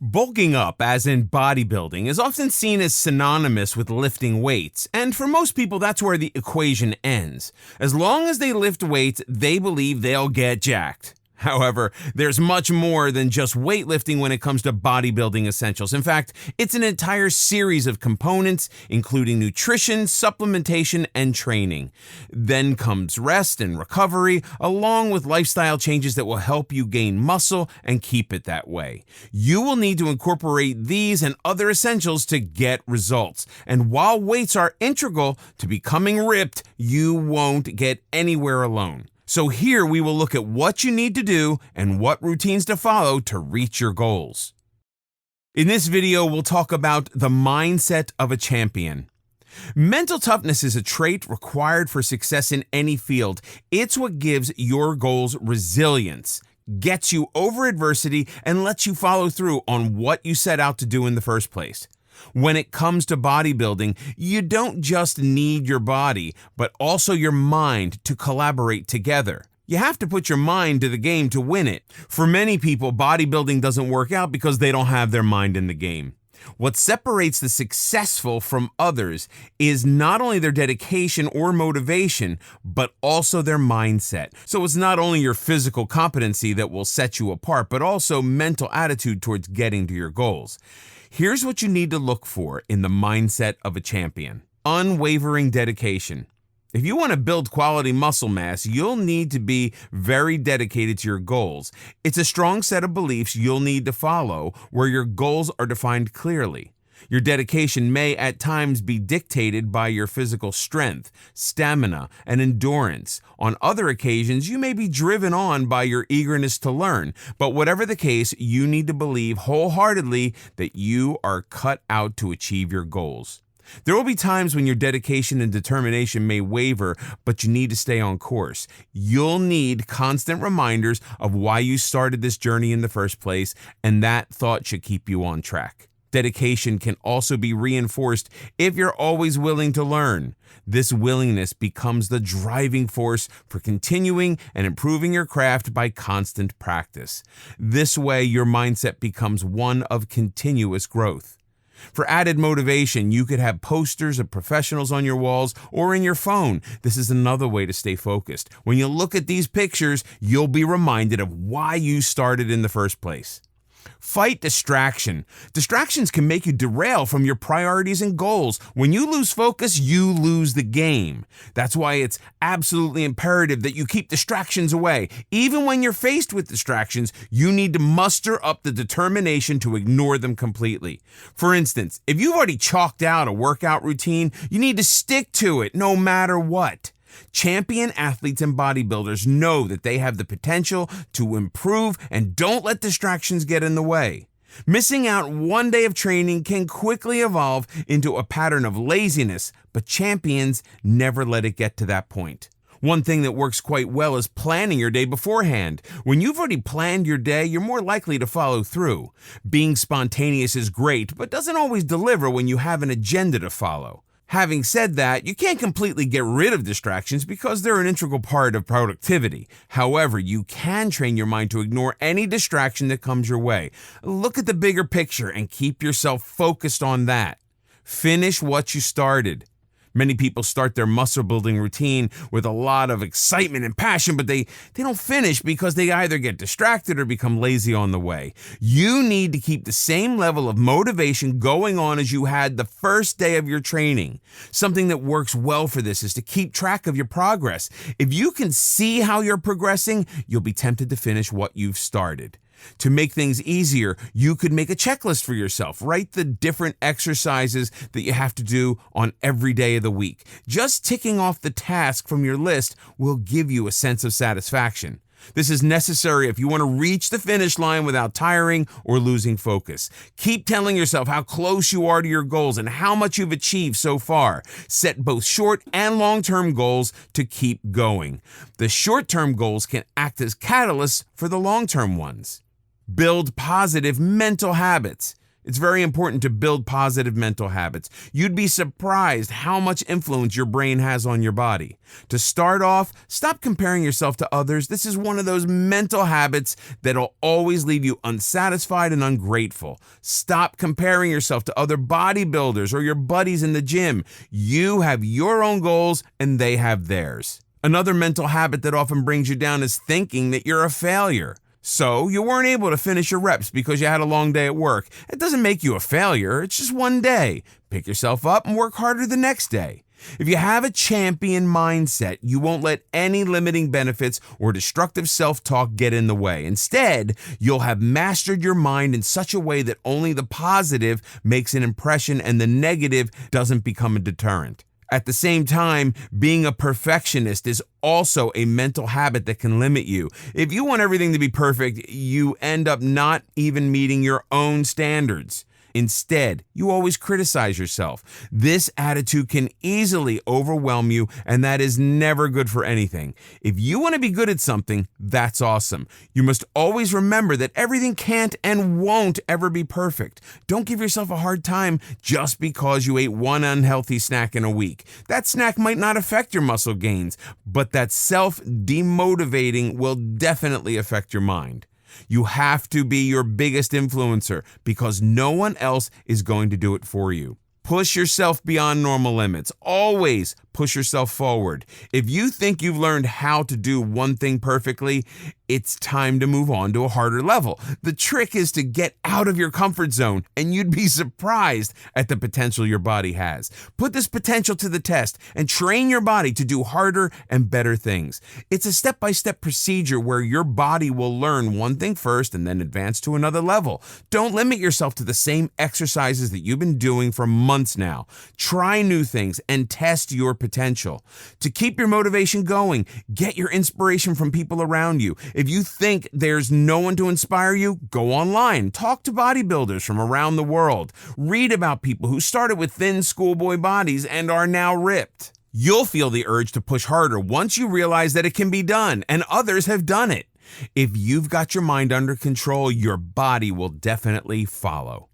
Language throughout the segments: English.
Bulking up, as in bodybuilding, is often seen as synonymous with lifting weights, and for most people that's where the equation ends. As long as they lift weights, they believe they'll get jacked. However, there's much more than just weightlifting when it comes to bodybuilding essentials. In fact, it's an entire series of components, including nutrition, supplementation, and training. Then comes rest and recovery, along with lifestyle changes that will help you gain muscle and keep it that way. You will need to incorporate these and other essentials to get results. And while weights are integral to becoming ripped, you won't get anywhere alone. So here we will look at what you need to do and what routines to follow to reach your goals. In this video, we'll talk about the mindset of a champion. Mental toughness is a trait required for success in any field. It's what gives your goals resilience, gets you over adversity, and lets you follow through on what you set out to do in the first place. When it comes to bodybuilding, you don't just need your body, but also your mind to collaborate together. You have to put your mind to the game to win it. For many people, bodybuilding doesn't work out because they don't have their mind in the game. What separates the successful from others is not only their dedication or motivation, but also their mindset. So it's not only your physical competency that will set you apart, but also mental attitude towards getting to your goals. Here's what you need to look for in the mindset of a champion: unwavering dedication. If you want to build quality muscle mass, you'll need to be very dedicated to your goals. It's a strong set of beliefs you'll need to follow where your goals are defined clearly. Your dedication may at times be dictated by your physical strength, stamina, and endurance. On other occasions, you may be driven on by your eagerness to learn. But whatever the case, you need to believe wholeheartedly that you are cut out to achieve your goals. There will be times when your dedication and determination may waver, but you need to stay on course. You'll need constant reminders of why you started this journey in the first place, and that thought should keep you on track. Dedication can also be reinforced if you're always willing to learn. This willingness becomes the driving force for continuing and improving your craft by constant practice. This way, your mindset becomes one of continuous growth. For added motivation, you could have posters of professionals on your walls or in your phone. This is another way to stay focused. When you look at these pictures, you'll be reminded of why you started in the first place. Fight distraction. Distractions can make you derail from your priorities and goals. When you lose focus, you lose the game. That's why it's absolutely imperative that you keep distractions away. Even when you're faced with distractions, you need to muster up the determination to ignore them completely. For instance, if you've already chalked out a workout routine, you need to stick to it no matter what. Champion athletes and bodybuilders know that they have the potential to improve and don't let distractions get in the way. Missing out one day of training can quickly evolve into a pattern of laziness, but champions never let it get to that point. One thing that works quite well is planning your day beforehand. When you've already planned your day, you're more likely to follow through. Being spontaneous is great, but doesn't always deliver when you have an agenda to follow. Having said that, you can't completely get rid of distractions because they're an integral part of productivity. However, you can train your mind to ignore any distraction that comes your way. Look at the bigger picture and keep yourself focused on that. Finish what you started. Many people start their muscle building routine with a lot of excitement and passion, but they don't finish because they either get distracted or become lazy on the way. You need to keep the same level of motivation going on as you had the first day of your training. Something that works well for this is to keep track of your progress. If you can see how you're progressing, you'll be tempted to finish what you've started. To make things easier, you could make a checklist for yourself. Write the different exercises that you have to do on every day of the week. Just ticking off the task from your list will give you a sense of satisfaction. This is necessary if you want to reach the finish line without tiring or losing focus. Keep telling yourself how close you are to your goals and how much you've achieved so far. Set both short and long-term goals to keep going. The short-term goals can act as catalysts for the long-term ones. Build positive mental habits. It's very important to build positive mental habits. You'd be surprised how much influence your brain has on your body. To start off, stop comparing yourself to others. This is one of those mental habits that'll always leave you unsatisfied and ungrateful. Stop comparing yourself to other bodybuilders or your buddies in the gym. You have your own goals and they have theirs. Another mental habit that often brings you down is thinking that you're a failure. So you weren't able to finish your reps because you had a long day at work. It doesn't make you a failure. It's just one day. Pick yourself up and work harder the next day. If you have a champion mindset, you won't let any limiting benefits or destructive self-talk get in the way. Instead, you'll have mastered your mind in such a way that only the positive makes an impression and the negative doesn't become a deterrent. At the same time, being a perfectionist is also a mental habit that can limit you. If you want everything to be perfect, you end up not even meeting your own standards. Instead, you always criticize yourself. This attitude can easily overwhelm you, and that is never good for anything. If you want to be good at something, that's awesome. You must always remember that everything can't and won't ever be perfect. Don't give yourself a hard time just because you ate one unhealthy snack in a week. That snack might not affect your muscle gains, but that self-demotivating will definitely affect your mind. You have to be your biggest influencer because no one else is going to do it for you. Push yourself beyond normal limits. Always push yourself forward. If you think you've learned how to do one thing perfectly, it's time to move on to a harder level. The trick is to get out of your comfort zone, and you'd be surprised at the potential your body has. Put this potential to the test and train your body to do harder and better things. It's a step-by-step procedure where your body will learn one thing first and then advance to another level. Don't limit yourself to the same exercises that you've been doing for months now. Try new things and test your potential. To keep your motivation going, get your inspiration from people around you. If you think there's no one to inspire you, go online. Talk to bodybuilders from around the world. Read about people who started with thin schoolboy bodies and are now ripped. You'll feel the urge to push harder once you realize that it can be done, and others have done it. If you've got your mind under control, your body will definitely follow.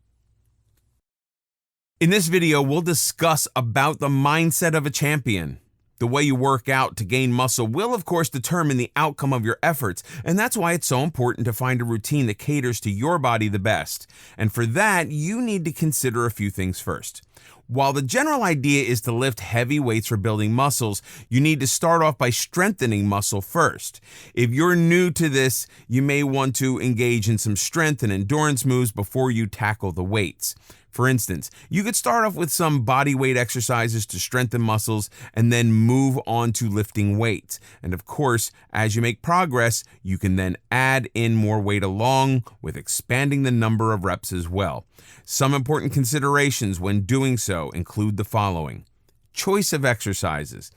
In this video, we'll discuss about the mindset of a champion. The way you work out to gain muscle will, of course, determine the outcome of your efforts, and that's why it's so important to find a routine that caters to your body the best. And for that, you need to consider a few things first. While the general idea is to lift heavy weights for building muscles, you need to start off by strengthening muscle first. If you're new to this, you may want to engage in some strength and endurance moves before you tackle the weights. For instance, you could start off with some body weight exercises to strengthen muscles and then move on to lifting weights. And of course, as you make progress, you can then add in more weight along with expanding the number of reps as well. Some important considerations when doing so include the following. Choice of exercises.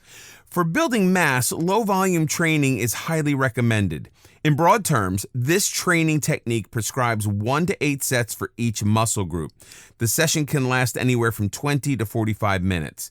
For building mass, low-volume training is highly recommended. In broad terms, this training technique prescribes 1 to 8 sets for each muscle group. The session can last anywhere from 20 to 45 minutes.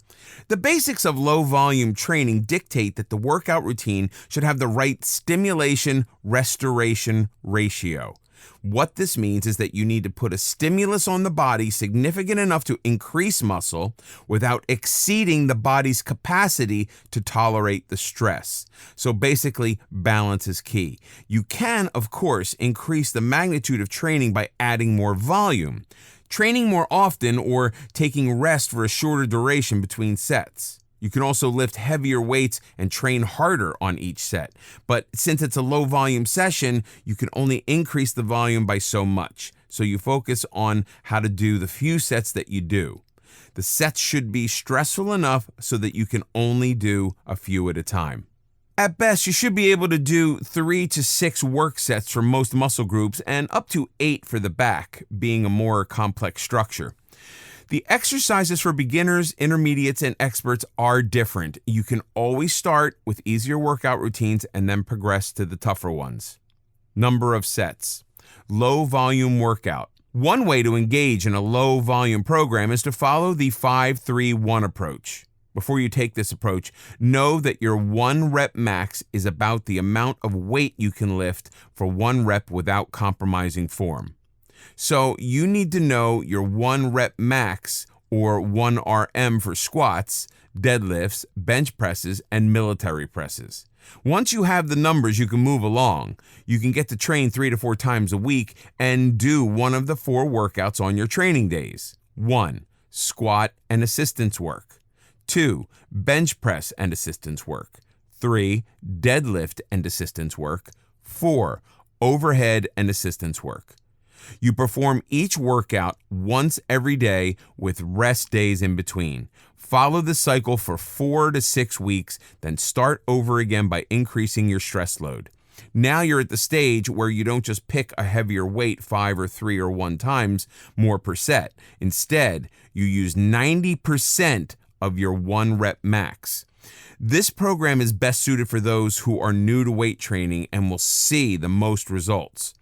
The basics of low-volume training dictate that the workout routine should have the right stimulation-restoration ratio. What this means is that you need to put a stimulus on the body significant enough to increase muscle without exceeding the body's capacity to tolerate the stress. So basically, balance is key. You can, of course, increase the magnitude of training by adding more volume, training more often, or taking rest for a shorter duration between sets. You can also lift heavier weights and train harder on each set. But since it's a low volume session, you can only increase the volume by so much. So you focus on how to do the few sets that you do. The sets should be stressful enough so that you can only do a few at a time. At best, you should be able to do 3 to 6 work sets for most muscle groups and up to 8 for the back, being a more complex structure. The exercises for beginners, intermediates, and experts are different. You can always start with easier workout routines and then progress to the tougher ones. Number of sets. Low volume workout. One way to engage in a low volume program is to follow the 5-3-1 approach. Before you take this approach, know that your 1 rep max is about the amount of weight you can lift for 1 rep without compromising form. So you need to know your 1 rep max, or 1 RM, for squats, deadlifts, bench presses, and military presses. Once you have the numbers, you can move along. You can get to train 3 to 4 times a week and do one of the 4 workouts on your training days. 1. Squat and assistance work. 2. Bench press and assistance work. 3. Deadlift and assistance work. 4. Overhead and assistance work. You perform each workout once every day with rest days in between. Follow the cycle for 4 to 6 weeks, then start over again by increasing your stress load. Now you're at the stage where you don't just pick a heavier weight 5 or 3 or 1 times more per set. Instead, you use 90% of your 1 rep max. This program is best suited for those who are new to weight training and will see the most results.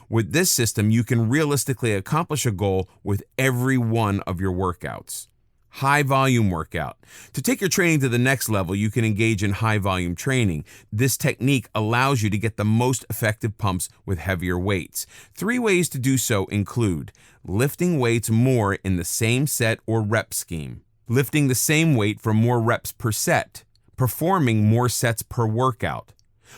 With this system, you can realistically accomplish a goal with every one of your workouts. High volume workout. To take your training to the next level, you can engage in high volume training. This technique allows you to get the most effective pumps with heavier weights. 3 ways to do so include lifting weights more in the same set or rep scheme, lifting the same weight for more reps per set, performing more sets per workout.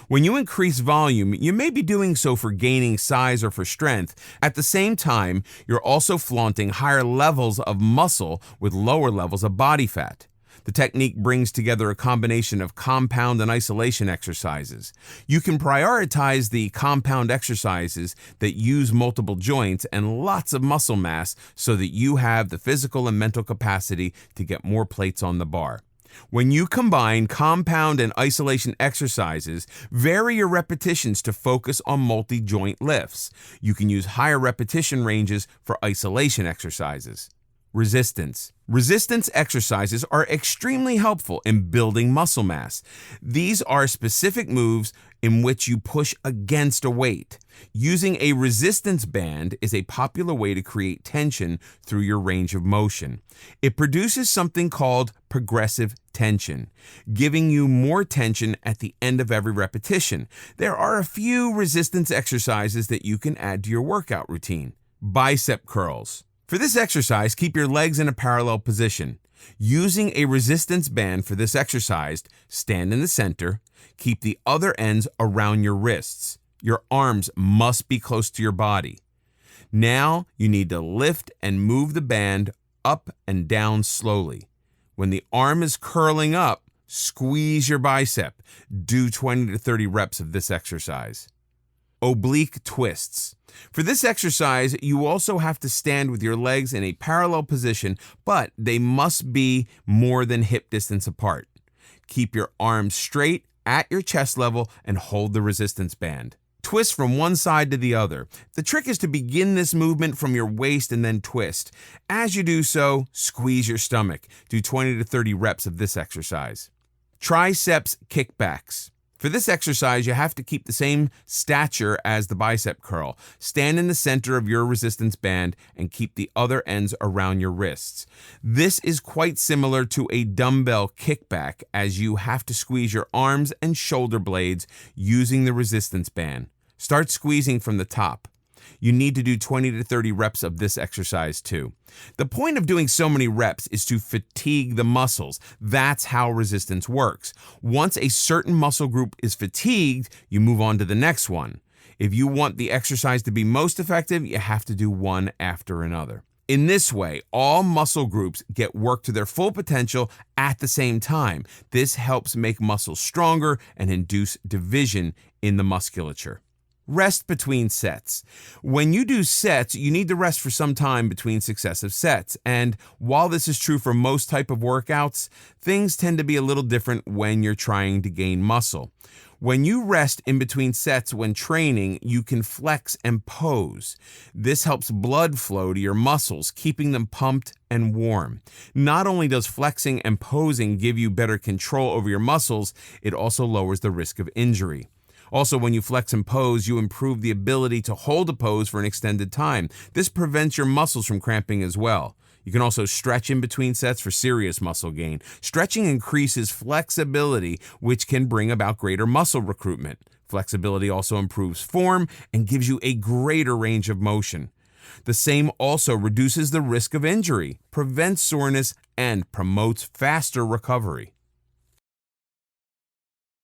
When you increase volume, you may be doing so for gaining size or for strength. At the same time, you're also flaunting higher levels of muscle with lower levels of body fat. The technique brings together a combination of compound and isolation exercises. You can prioritize the compound exercises that use multiple joints and lots of muscle mass so that you have the physical and mental capacity to get more plates on the bar. When you combine compound and isolation exercises, vary your repetitions to focus on multi-joint lifts. You can use higher repetition ranges for isolation exercises. Resistance. Resistance exercises are extremely helpful in building muscle mass. These are specific moves in which you push against a weight. Using a resistance band is a popular way to create tension through your range of motion. It produces something called progressive tension, giving you more tension at the end of every repetition. There are a few resistance exercises that you can add to your workout routine. Bicep curls. For this exercise, keep your legs in a parallel position. Using a resistance band for this exercise, stand in the center, keep the other ends around your wrists. Your arms must be close to your body. Now you need to lift and move the band up and down slowly. When the arm is curling up, squeeze your bicep. Do 20 to 30 reps of this exercise. Oblique twists. For this exercise, you also have to stand with your legs in a parallel position, but they must be more than hip distance apart. Keep your arms straight at your chest level and hold the resistance band. Twist from one side to the other. The trick is to begin this movement from your waist and then twist. As you do so, squeeze your stomach. Do 20 to 30 reps of this exercise. Triceps kickbacks. For this exercise, you have to keep the same stature as the bicep curl. Stand in the center of your resistance band and keep the other ends around your wrists. This is quite similar to a dumbbell kickback, as you have to squeeze your arms and shoulder blades using the resistance band. Start squeezing from the top. You need to do 20 to 30 reps of this exercise too. The point of doing so many reps is to fatigue the muscles. That's how resistance works. Once a certain muscle group is fatigued, you move on to the next one. If you want the exercise to be most effective, you have to do one after another. In this way, all muscle groups get worked to their full potential at the same time. This helps make muscles stronger and induce division in the musculature. Rest between sets. When you do sets, you need to rest for some time between successive sets. And while this is true for most type of workouts, things tend to be a little different when you're trying to gain muscle. When you rest in between sets when training, you can flex and pose. This helps blood flow to your muscles, keeping them pumped and warm. Not only does flexing and posing give you better control over your muscles, it also lowers the risk of injury. Also, when you flex and pose, you improve the ability to hold a pose for an extended time. This prevents your muscles from cramping as well. You can also stretch in between sets for serious muscle gain. Stretching increases flexibility, which can bring about greater muscle recruitment. Flexibility also improves form and gives you a greater range of motion. The same also reduces the risk of injury, prevents soreness, and promotes faster recovery.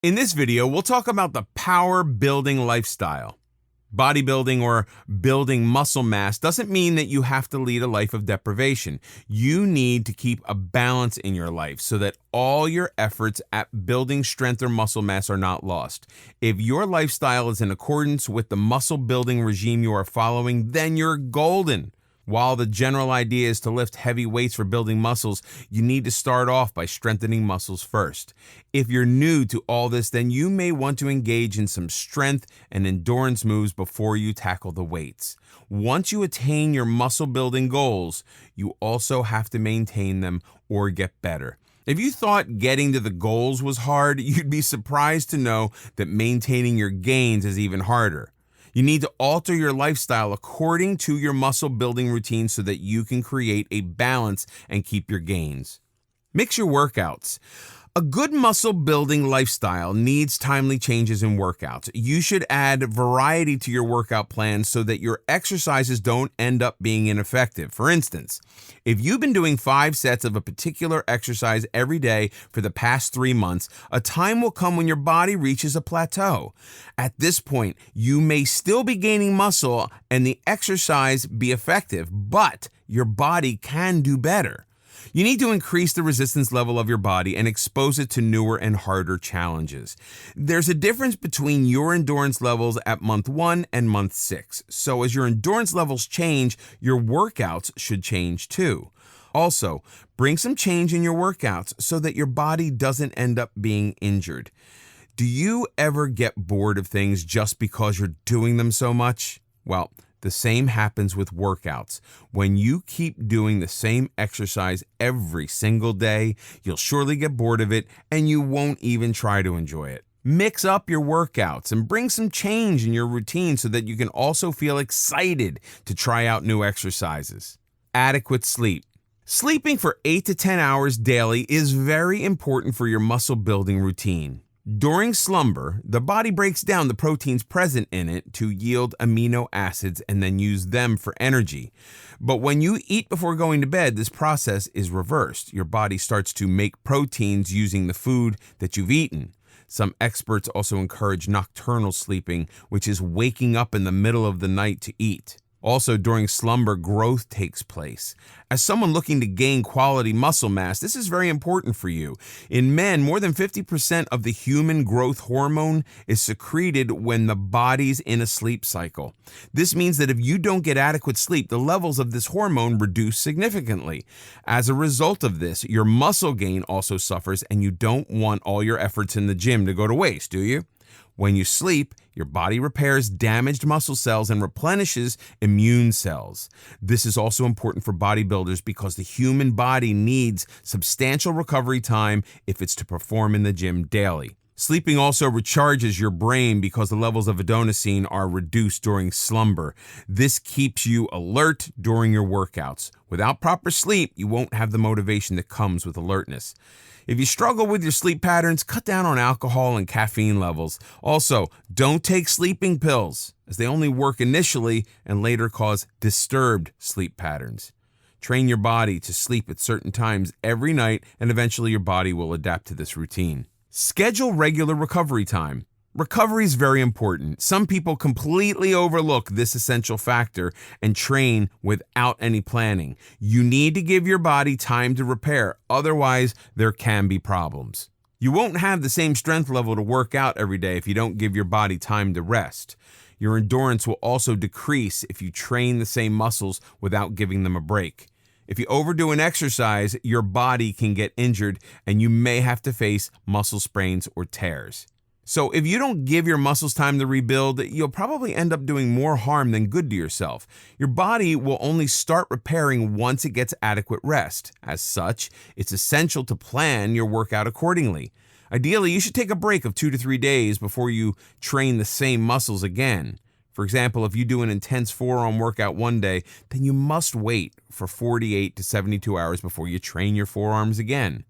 In this video, we'll talk about the power building lifestyle. Bodybuilding or building muscle mass doesn't mean that you have to lead a life of deprivation. You need to keep a balance in your life so that all your efforts at building strength or muscle mass are not lost. If your lifestyle is in accordance with the muscle building regime you are following, then you're golden. While the general idea is to lift heavy weights for building muscles, you need to start off by strengthening muscles first. If you're new to all this, then you may want to engage in some strength and endurance moves before you tackle the weights. Once you attain your muscle building goals, you also have to maintain them or get better. If you thought getting to the goals was hard, you'd be surprised to know that maintaining your gains is even harder. You need to alter your lifestyle according to your muscle building routine so that you can create a balance and keep your gains. Mix your workouts. A good muscle building lifestyle needs timely changes in workouts. You should add variety to your workout plan so that your exercises don't end up being ineffective. For instance, if you've been doing 5 sets of a particular exercise every day for the past 3 months, a time will come when your body reaches a plateau. At this point, you may still be gaining muscle and the exercise be effective, but your body can do better. You need to increase the resistance level of your body and expose it to newer and harder challenges. There's a difference between your endurance levels at month 1 and month 6. So as your endurance levels change, your workouts should change too. Also, bring some change in your workouts so that your body doesn't end up being injured. Do you ever get bored of things just because you're doing them so much? Well, the same happens with workouts. When you keep doing the same exercise every single day, you'll surely get bored of it and you won't even try to enjoy it. Mix up your workouts and bring some change in your routine so that you can also feel excited to try out new exercises. Adequate sleep. Sleeping for 8 to 10 hours daily is very important for your muscle building routine. During slumber, the body breaks down the proteins present in it to yield amino acids and then use them for energy. But when you eat before going to bed, this process is reversed. Your body starts to make proteins using the food that you've eaten. Some experts also encourage nocturnal sleeping, which is waking up in the middle of the night to eat. Also, during slumber, growth takes place. As someone looking to gain quality muscle mass, this is very important for you. In men, more than 50% of the human growth hormone is secreted when the body's in a sleep cycle. This means that if you don't get adequate sleep, the levels of this hormone reduce significantly. As a result of this, your muscle gain also suffers, and you don't want all your efforts in the gym to go to waste, do you? When you sleep, your body repairs damaged muscle cells and replenishes immune cells. This is also important for bodybuilders because the human body needs substantial recovery time if it's to perform in the gym daily. Sleeping also recharges your brain because the levels of adenosine are reduced during slumber. This keeps you alert during your workouts. Without proper sleep, you won't have the motivation that comes with alertness. If you struggle with your sleep patterns, cut down on alcohol and caffeine levels. Also, don't take sleeping pills, as they only work initially and later cause disturbed sleep patterns. Train your body to sleep at certain times every night, and eventually your body will adapt to this routine. Schedule regular recovery time. Recovery is very important. Some people completely overlook this essential factor and train without any planning. You need to give your body time to repair, otherwise there can be problems. You won't have the same strength level to work out every day if you don't give your body time to rest. Your endurance will also decrease if you train the same muscles without giving them a break. If you overdo an exercise, your body can get injured and you may have to face muscle sprains or tears. So if you don't give your muscles time to rebuild, you'll probably end up doing more harm than good to yourself. Your body will only start repairing once it gets adequate rest. As such, it's essential to plan your workout accordingly. Ideally, you should take a break of 2 to 3 days before you train the same muscles again. For example, if you do an intense forearm workout one day, then you must wait for 48 to 72 hours before you train your forearms again.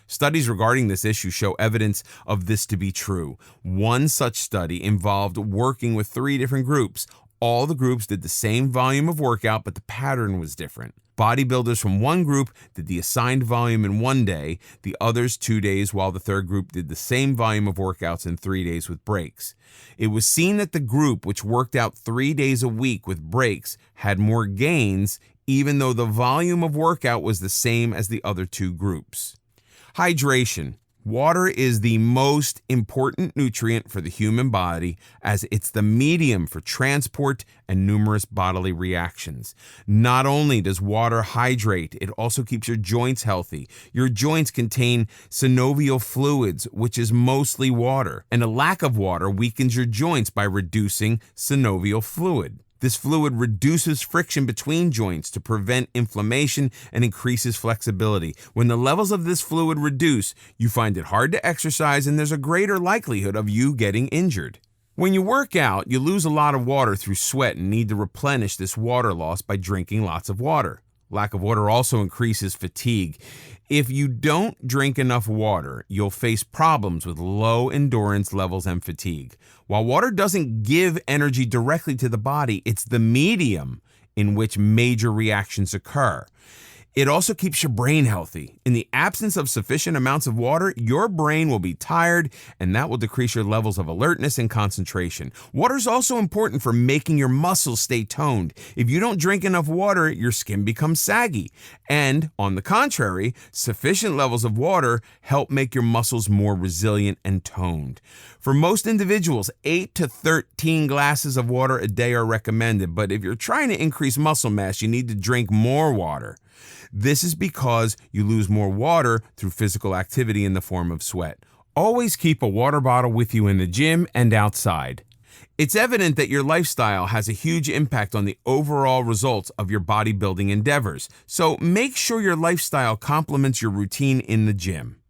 Studies regarding this issue show evidence of this to be true. One such study involved working with 3 different groups. All the groups did the same volume of workout, but the pattern was different. Bodybuilders from one group did the assigned volume in 1 day, the others 2 days, while the third group did the same volume of workouts in 3 days with breaks. It was seen that the group which worked out 3 days a week with breaks had more gains, even though the volume of workout was the same as the other 2 groups. Hydration. Water is the most important nutrient for the human body, as it's the medium for transport and numerous bodily reactions. Not only does water hydrate, it also keeps your joints healthy. Your joints contain synovial fluids, which is mostly water, and a lack of water weakens your joints by reducing synovial fluid. This fluid reduces friction between joints to prevent inflammation and increases flexibility. When the levels of this fluid reduce, you find it hard to exercise and there's a greater likelihood of you getting injured. When you work out, you lose a lot of water through sweat and need to replenish this water loss by drinking lots of water. Lack of water also increases fatigue. If you don't drink enough water, you'll face problems with low endurance levels and fatigue. While water doesn't give energy directly to the body, it's the medium in which major reactions occur. It also keeps your brain healthy. In the absence of sufficient amounts of water, your brain will be tired, and that will decrease your levels of alertness and concentration. Water is also important for making your muscles stay toned. If you don't drink enough water, your skin becomes saggy. And, on the contrary, sufficient levels of water help make your muscles more resilient and toned. For most individuals, 8 to 13 glasses of water a day are recommended, but if you're trying to increase muscle mass, you need to drink more water. This is because you lose more water through physical activity in the form of sweat. Always keep a water bottle with you in the gym and outside. It's evident that your lifestyle has a huge impact on the overall results of your bodybuilding endeavors, so make sure your lifestyle complements your routine in the gym.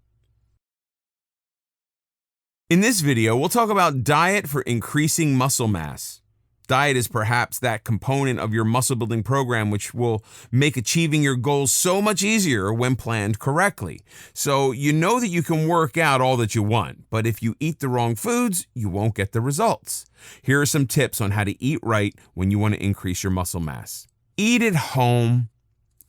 In this video, we'll talk about diet for increasing muscle mass. Diet is perhaps that component of your muscle building program which will make achieving your goals so much easier when planned correctly. So you know that you can work out all that you want, but if you eat the wrong foods, you won't get the results. Here are some tips on how to eat right when you want to increase your muscle mass. Eat at home.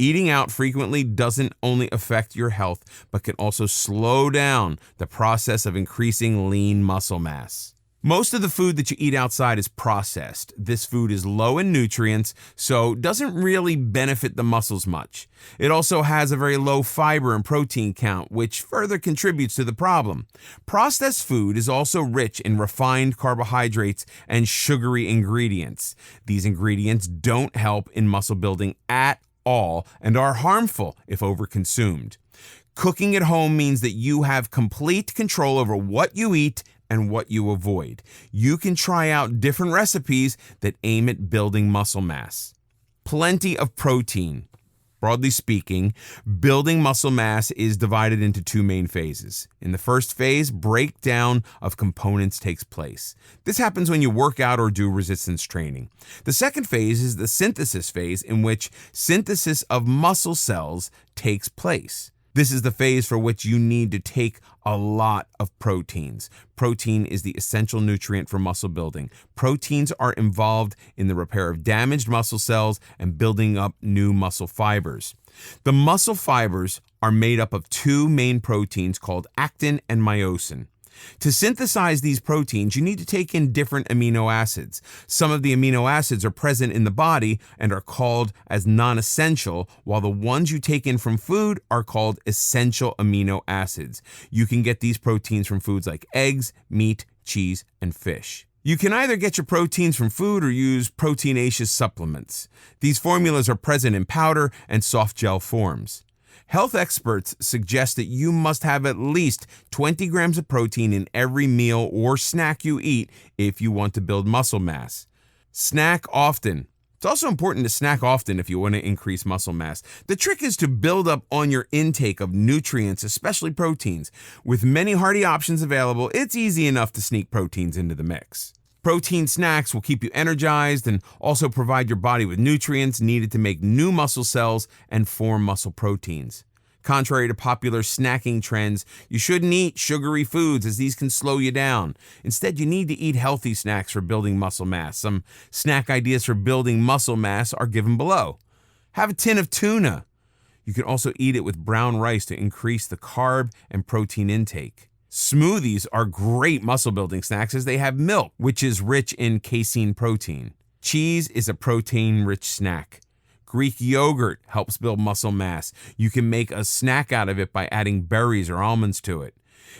Eating out frequently doesn't only affect your health, but can also slow down the process of increasing lean muscle mass. Most of the food that you eat outside is processed. This food is low in nutrients, so doesn't really benefit the muscles much. It also has a very low fiber and protein count, which further contributes to the problem. Processed food is also rich in refined carbohydrates and sugary ingredients. These ingredients don't help in muscle building at all and are harmful if overconsumed. Cooking at home means that you have complete control over what you eat and what you avoid. You can try out different recipes that aim at building muscle mass. Plenty of protein. Broadly speaking, building muscle mass is divided into 2 main phases. In the first phase, breakdown of components takes place. This happens when you work out or do resistance training. The second phase is the synthesis phase, in which synthesis of muscle cells takes place. This is the phase for which you need to take a lot of proteins. Protein is the essential nutrient for muscle building. Proteins are involved in the repair of damaged muscle cells and building up new muscle fibers. The muscle fibers are made up of 2 main proteins called actin and myosin. To synthesize these proteins, you need to take in different amino acids. Some of the amino acids are present in the body and are called as non-essential, while the ones you take in from food are called essential amino acids. You can get these proteins from foods like eggs, meat, cheese, and fish. You can either get your proteins from food or use proteinaceous supplements. These formulas are present in powder and soft gel forms. Health experts suggest that you must have at least 20 grams of protein in every meal or snack you eat if you want to build muscle mass. Snack often. It's also important to snack often if you want to increase muscle mass. The trick is to build up on your intake of nutrients, especially proteins. With many hearty options available, it's easy enough to sneak proteins into the mix. Protein snacks will keep you energized and also provide your body with nutrients needed to make new muscle cells and form muscle proteins. Contrary to popular snacking trends, you shouldn't eat sugary foods as these can slow you down. Instead, you need to eat healthy snacks for building muscle mass. Some snack ideas for building muscle mass are given below. Have a tin of tuna. You can also eat it with brown rice to increase the carb and protein intake. Smoothies are great muscle building snacks as they have milk, which is rich in casein protein. Cheese is a protein-rich snack. Greek yogurt helps build muscle mass. You can make a snack out of it by adding berries or almonds to it.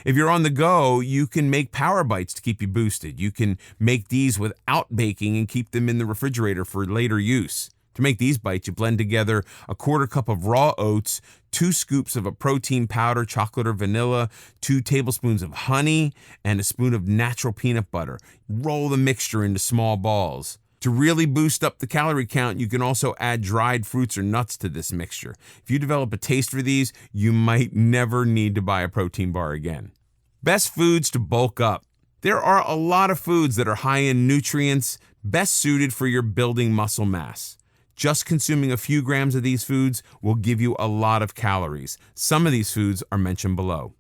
If you're on the go, you can make Power Bites to keep you boosted. You can make these without baking and keep them in the refrigerator for later use. To make these bites, you blend together a quarter cup of raw oats, 2 scoops of a protein powder, chocolate or vanilla, 2 tablespoons of honey, and a spoon of natural peanut butter. Roll the mixture into small balls. To really boost up the calorie count, you can also add dried fruits or nuts to this mixture. If you develop a taste for these, you might never need to buy a protein bar again. Best foods to bulk up. There are a lot of foods that are high in nutrients, best suited for your building muscle mass. Just consuming a few grams of these foods will give you a lot of calories. Some of these foods are mentioned below.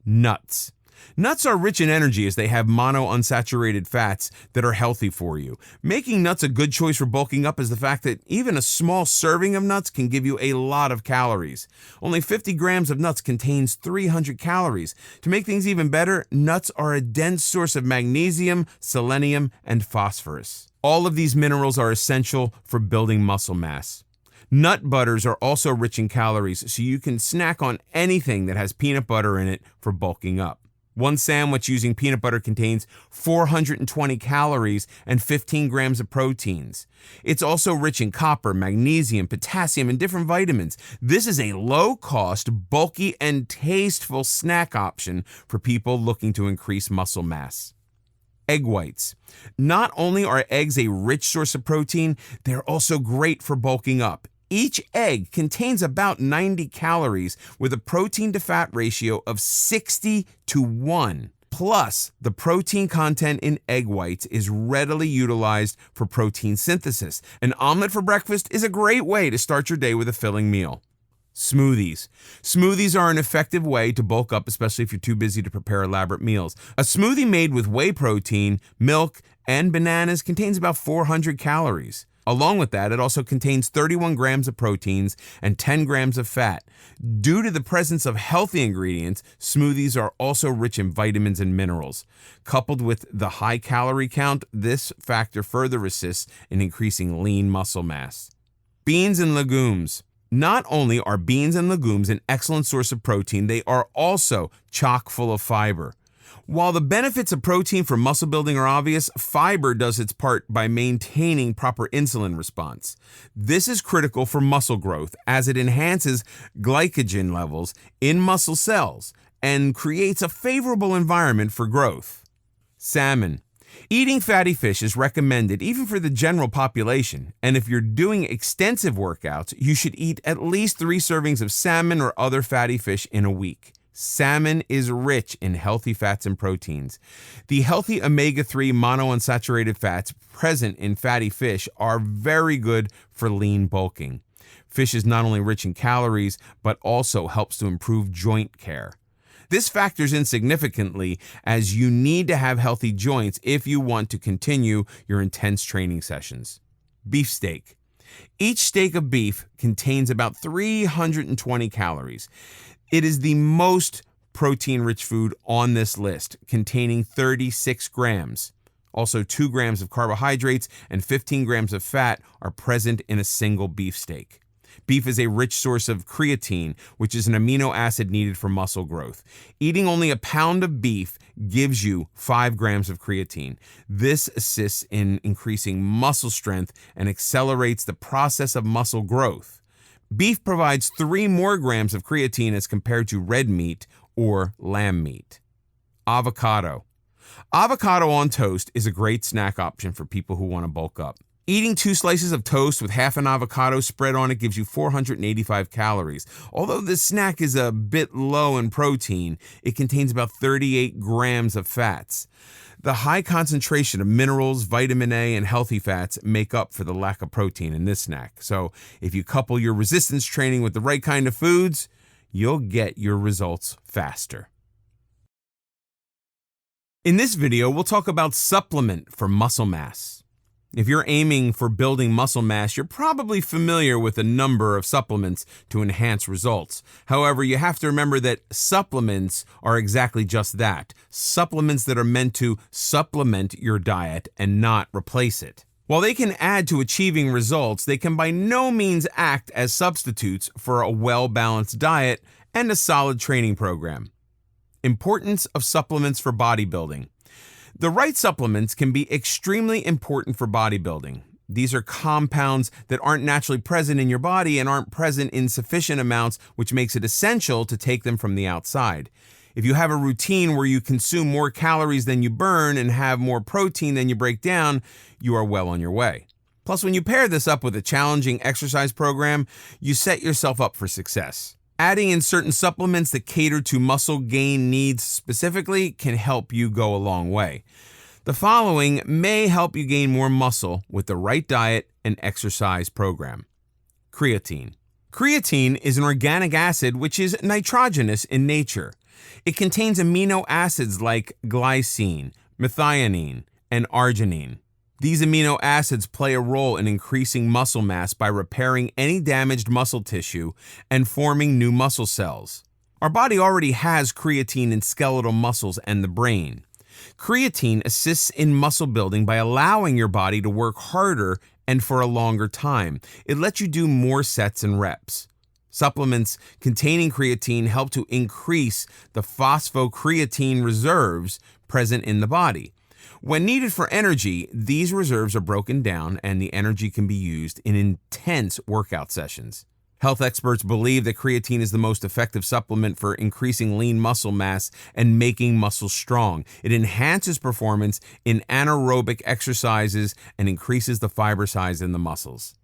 Nuts. Nuts are rich in energy as they have monounsaturated fats that are healthy for you. Making nuts a good choice for bulking up is the fact that even a small serving of nuts can give you a lot of calories. Only 50 grams of nuts contains 300 calories. To make things even better, nuts are a dense source of magnesium, selenium, and phosphorus. All of these minerals are essential for building muscle mass. Nut butters are also rich in calories, so you can snack on anything that has peanut butter in it for bulking up. One sandwich using peanut butter contains 420 calories and 15 grams of proteins. It's also rich in copper, magnesium, potassium, and different vitamins. This is a low-cost, bulky, and tasteful snack option for people looking to increase muscle mass. Egg whites. Not only are eggs a rich source of protein, they're also great for bulking up. Each egg contains about 90 calories with a protein-to-fat ratio of 60:1. Plus, the protein content in egg whites is readily utilized for protein synthesis. An omelet for breakfast is a great way to start your day with a filling meal. Smoothies. Smoothies are an effective way to bulk up, especially if you're too busy to prepare elaborate meals. A smoothie made with whey protein, milk, and bananas contains about 400 calories. Along with that, it also contains 31 grams of proteins and 10 grams of fat. Due to the presence of healthy ingredients, smoothies are also rich in vitamins and minerals. Coupled with the high calorie count, this factor further assists in increasing lean muscle mass. Beans and legumes. Not only are beans and legumes an excellent source of protein, they are also chock full of fiber. While the benefits of protein for muscle building are obvious, fiber does its part by maintaining proper insulin response. This is critical for muscle growth as it enhances glycogen levels in muscle cells and creates a favorable environment for growth. Salmon. Eating fatty fish is recommended even for the general population, and if you're doing extensive workouts, you should eat at least 3 servings of salmon or other fatty fish in a week. Salmon is rich in healthy fats and proteins. The healthy omega-3 monounsaturated fats present in fatty fish are very good for lean bulking. Fish is not only rich in calories, but also helps to improve joint care. This factors in significantly as you need to have healthy joints if you want to continue your intense training sessions. Beef steak. Each steak of beef contains about 320 calories. It is the most protein-rich food on this list, containing 36 grams. Also, 2 grams of carbohydrates and 15 grams of fat are present in a single beef steak. Beef is a rich source of creatine, which is an amino acid needed for muscle growth. Eating only a pound of beef gives you 5 grams of creatine. This assists in increasing muscle strength and accelerates the process of muscle growth. Beef provides 3 more grams of creatine as compared to red meat or lamb meat. Avocado. Avocado on toast is a great snack option for people who want to bulk up. Eating 2 slices of toast with half an avocado spread on it gives you 485 calories. Although this snack is a bit low in protein, it contains about 38 grams of fats. The high concentration of minerals, vitamin A, and healthy fats make up for the lack of protein in this snack. So if you couple your resistance training with the right kind of foods, you'll get your results faster. In this video, we'll talk about supplement for muscle mass. If you're aiming for building muscle mass, you're probably familiar with a number of supplements to enhance results. However, you have to remember that supplements are exactly just that, supplements that are meant to supplement your diet and not replace it. While they can add to achieving results, they can by no means act as substitutes for a well-balanced diet and a solid training program. Importance of supplements for bodybuilding. The right supplements can be extremely important for bodybuilding. These are compounds that aren't naturally present in your body and aren't present in sufficient amounts, which makes it essential to take them from the outside. If you have a routine where you consume more calories than you burn and have more protein than you break down, you are well on your way. Plus, when you pair this up with a challenging exercise program, you set yourself up for success. Adding in certain supplements that cater to muscle gain needs specifically can help you go a long way. The following may help you gain more muscle with the right diet and exercise program. Creatine. Creatine is an organic acid which is nitrogenous in nature. It contains amino acids like glycine, methionine, and arginine. These amino acids play a role in increasing muscle mass by repairing any damaged muscle tissue and forming new muscle cells. Our body already has creatine in skeletal muscles and the brain. Creatine assists in muscle building by allowing your body to work harder and for a longer time. It lets you do more sets and reps. Supplements containing creatine help to increase the phosphocreatine reserves present in the body. When needed for energy, these reserves are broken down and the energy can be used in intense workout sessions. Health experts believe that creatine is the most effective supplement for increasing lean muscle mass and making muscles strong. It enhances performance in anaerobic exercises and increases the fiber size in the muscles.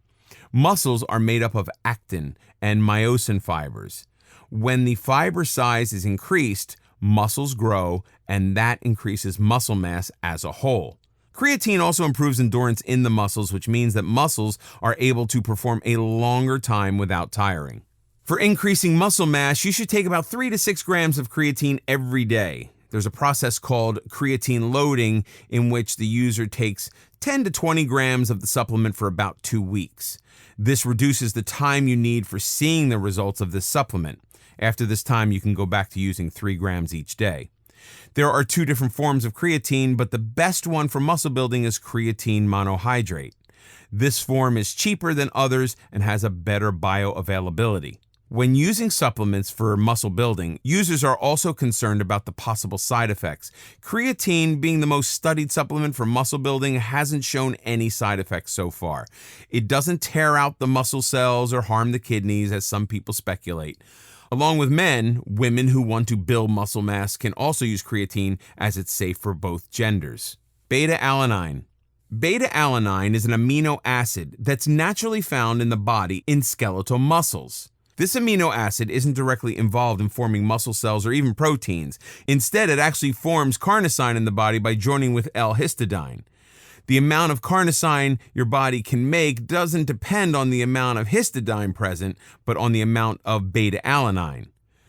Muscles are made up of actin and myosin fibers. When the fiber size is increased, muscles grow, and that increases muscle mass as a whole. Creatine also improves endurance in the muscles, which means that muscles are able to perform a longer time without tiring. For increasing muscle mass, you should take about 3 to 6 grams of creatine every day. There's a process called creatine loading in which the user takes 10 to 20 grams of the supplement for about 2 weeks. This reduces the time you need for seeing the results of this supplement. After this time, you can go back to using 3 grams each day. There are 2 different forms of creatine, but the best one for muscle building is creatine monohydrate. This form is cheaper than others and has a better bioavailability. When using supplements for muscle building, users are also concerned about the possible side effects. Creatine, being the most studied supplement for muscle building, hasn't shown any side effects so far. It doesn't tear out the muscle cells or harm the kidneys, as some people speculate. Along with men, women who want to build muscle mass can also use creatine as it's safe for both genders. Beta-alanine. Beta-alanine is an amino acid that's naturally found in the body in skeletal muscles. This amino acid isn't directly involved in forming muscle cells or even proteins. Instead, it actually forms carnosine in the body by joining with L-histidine. The amount of carnosine your body can make doesn't depend on the amount of histidine present, but on the amount of beta-alanine.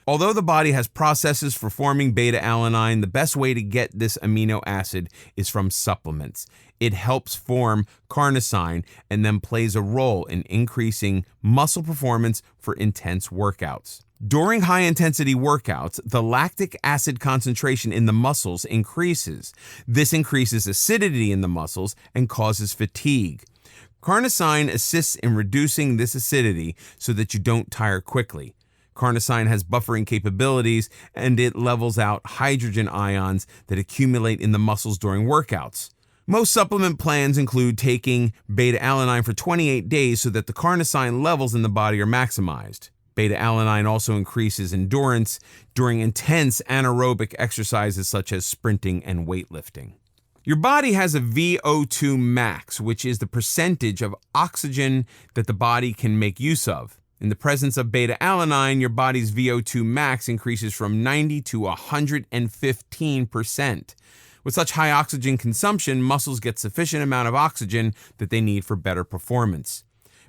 Although the body has processes for forming beta-alanine, the best way to get this amino acid is from supplements. It helps form carnosine and then plays a role in increasing muscle performance for intense workouts. During high-intensity workouts, the lactic acid concentration in the muscles increases. This increases acidity in the muscles and causes fatigue. Carnosine assists in reducing this acidity so that you don't tire quickly. Carnosine has buffering capabilities, and it levels out hydrogen ions that accumulate in the muscles during workouts. Most supplement plans include taking beta-alanine for 28 days so that the carnosine levels in the body are maximized. Beta-alanine also increases endurance during intense anaerobic exercises such as sprinting and weightlifting. Your body has a VO2 max, which is the percentage of oxygen that the body can make use of. In the presence of beta-alanine, your body's VO2 max increases from 90 to 115%. With such high oxygen consumption, muscles get sufficient amount of oxygen that they need for better performance.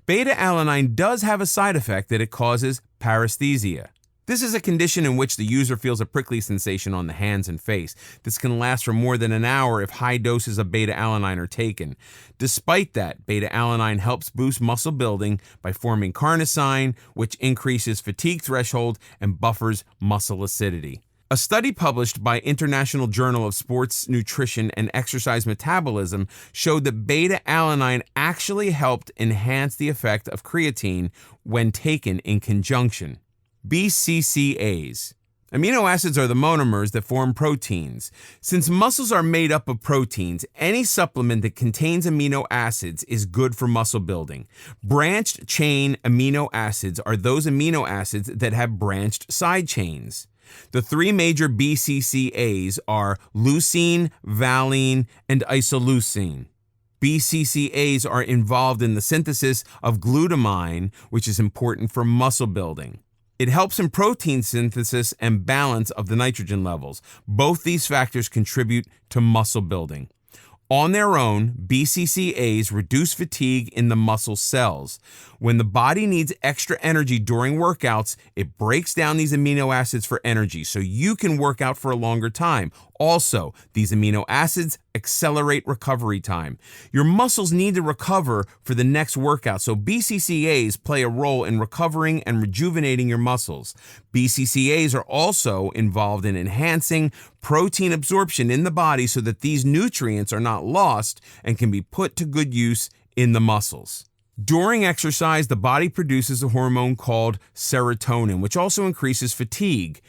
Beta-alanine does have a side effect that it causes paresthesia. This is a condition in which the user feels a prickly sensation on the hands and face. This can last for more than an hour if high doses of beta-alanine are taken. Despite that, beta-alanine helps boost muscle building by forming carnosine, which increases fatigue threshold and buffers muscle acidity. A study published by International Journal of Sports Nutrition and Exercise Metabolism showed that beta-alanine actually helped enhance the effect of creatine when taken in conjunction. BCCAs. Amino acids are the monomers that form proteins. Since muscles are made up of proteins, any supplement that contains amino acids is good for muscle building. Branched chain amino acids are those amino acids that have branched side chains. The three major BCCAs are leucine, valine, and isoleucine. BCCAs are involved in the synthesis of glutamine, which is important for muscle building. It helps in protein synthesis and balance of the nitrogen levels. Both these factors contribute to muscle building. On their own, BCCAs reduce fatigue in the muscle cells. When the body needs extra energy during workouts, it breaks down these amino acids for energy so you can work out for a longer time. Also, these amino acids accelerate recovery time. Your muscles need to recover for the next workout, so BCCAs play a role in recovering and rejuvenating your muscles. BCCAs are also involved in enhancing protein absorption in the body so that these nutrients are not lost and can be put to good use in the muscles. During exercise, the body produces a hormone called serotonin, which also increases fatigue.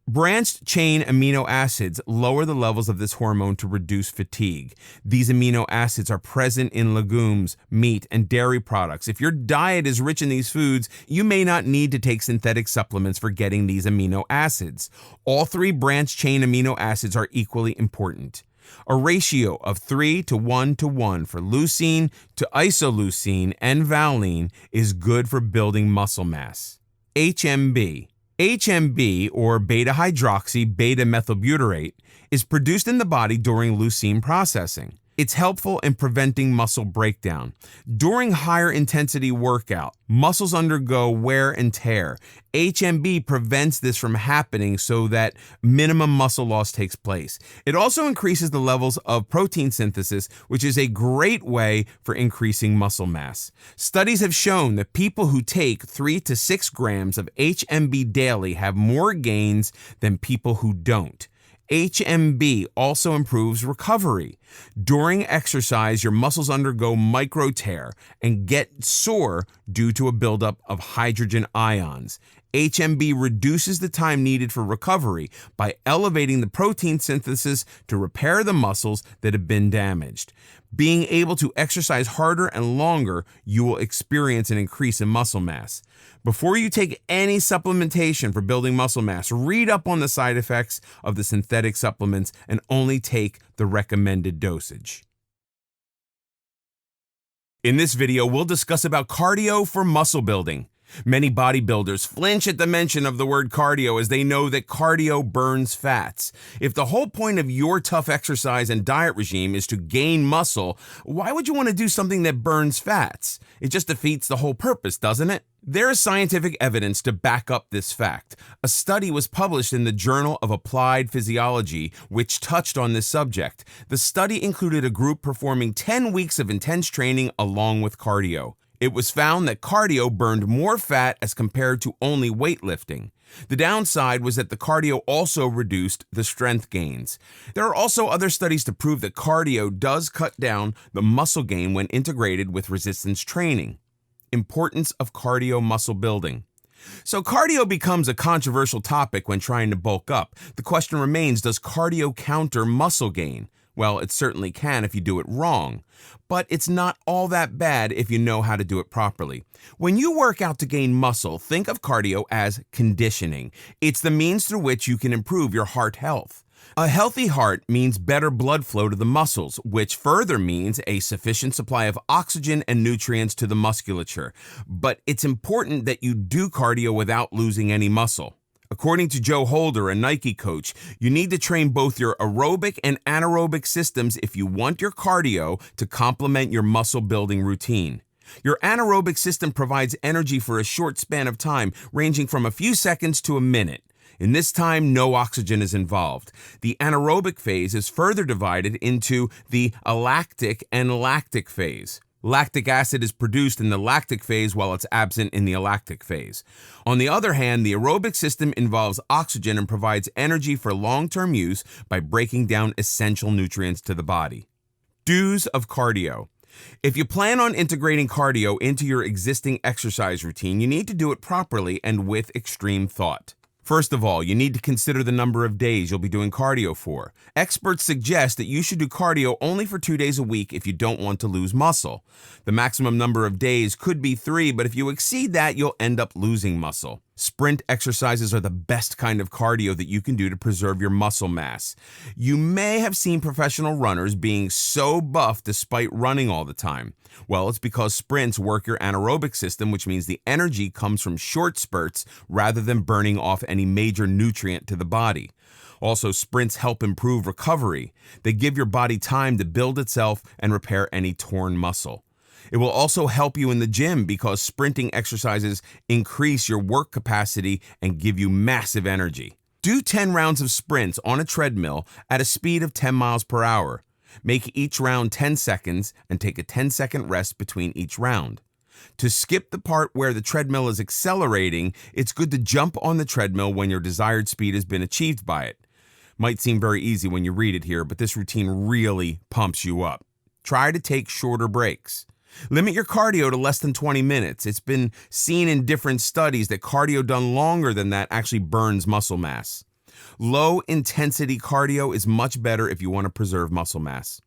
Branched chain amino acids lower the levels of this hormone to reduce fatigue. These amino acids are present in legumes, meat, and dairy products. If your diet is rich in these foods, you may not need to take synthetic supplements for getting these amino acids. All three branched chain amino acids are equally important. A ratio of 3 to 1 to 1 for leucine to isoleucine and valine is good for building muscle mass. HMB. HMB, or beta-hydroxy beta-methylbutyrate, is produced in the body during leucine processing. It's helpful in preventing muscle breakdown. During higher intensity workout, muscles undergo wear and tear. HMB prevents this from happening so that minimum muscle loss takes place. It also increases the levels of protein synthesis, which is a great way for increasing muscle mass. Studies have shown that people who take 3 to 6 grams of HMB daily have more gains than people who don't. HMB also improves recovery. During exercise, your muscles undergo micro tear and get sore due to a buildup of hydrogen ions. HMB reduces the time needed for recovery by elevating the protein synthesis to repair the muscles that have been damaged. Being able to exercise harder and longer, you will experience an increase in muscle mass. Before you take any supplementation for building muscle mass, read up on the side effects of the synthetic supplements and only take the recommended dosage. In this video, we'll discuss about cardio for muscle building. Many bodybuilders flinch at the mention of the word cardio as they know that cardio burns fats. If the whole point of your tough exercise and diet regime is to gain muscle, why would you want to do something that burns fats? It just defeats the whole purpose, doesn't it? There is scientific evidence to back up this fact. A study was published in the Journal of Applied Physiology, which touched on this subject. The study included a group performing 10 weeks of intense training along with cardio. It was found that cardio burned more fat as compared to only weightlifting. The downside was that the cardio also reduced the strength gains. There are also other studies to prove that cardio does cut down the muscle gain when integrated with resistance training. Importance of cardio muscle building. So cardio becomes a controversial topic when trying to bulk up. The question remains, does cardio counter muscle gain? Well, it certainly can if you do it wrong, but it's not all that bad if you know how to do it properly. When you work out to gain muscle, think of cardio as conditioning. It's the means through which you can improve your heart health. A healthy heart means better blood flow to the muscles, which further means a sufficient supply of oxygen and nutrients to the musculature. But it's important that you do cardio without losing any muscle. According to Joe Holder, a Nike coach, you need to train both your aerobic and anaerobic systems if you want your cardio to complement your muscle building routine. Your anaerobic system provides energy for a short span of time, ranging from a few seconds to a minute. In this time, no oxygen is involved. The anaerobic phase is further divided into the alactic and lactic phase. Lactic acid is produced in the lactic phase while it's absent in the alactic phase. On the other hand, the aerobic system involves oxygen and provides energy for long-term use by breaking down essential nutrients to the body. Do's of cardio. If you plan on integrating cardio into your existing exercise routine, you need to do it properly and with extreme thought. First of all, you need to consider the number of days you'll be doing cardio for. Experts suggest that you should do cardio only for 2 days a week if you don't want to lose muscle. The maximum number of days could be 3, but if you exceed that, you'll end up losing muscle. Sprint exercises are the best kind of cardio that you can do to preserve your muscle mass. You may have seen professional runners being so buff despite running all the time. Well, it's because sprints work your anaerobic system, which means the energy comes from short spurts rather than burning off any major nutrient to the body. Also, sprints help improve recovery. They give your body time to build itself and repair any torn muscle. It will also help you in the gym because sprinting exercises increase your work capacity and give you massive energy. Do 10 rounds of sprints on a treadmill at a speed of 10 miles per hour. Make each round 10 seconds and take a 10-second rest between each round. To skip the part where the treadmill is accelerating, it's good to jump on the treadmill when your desired speed has been achieved by it. Might seem very easy when you read it here, but this routine really pumps you up. Try to take shorter breaks. Limit your cardio to less than 20 minutes. It's been seen in different studies that cardio done longer than that actually burns muscle mass. Low-intensity cardio is much better if you want to preserve muscle mass.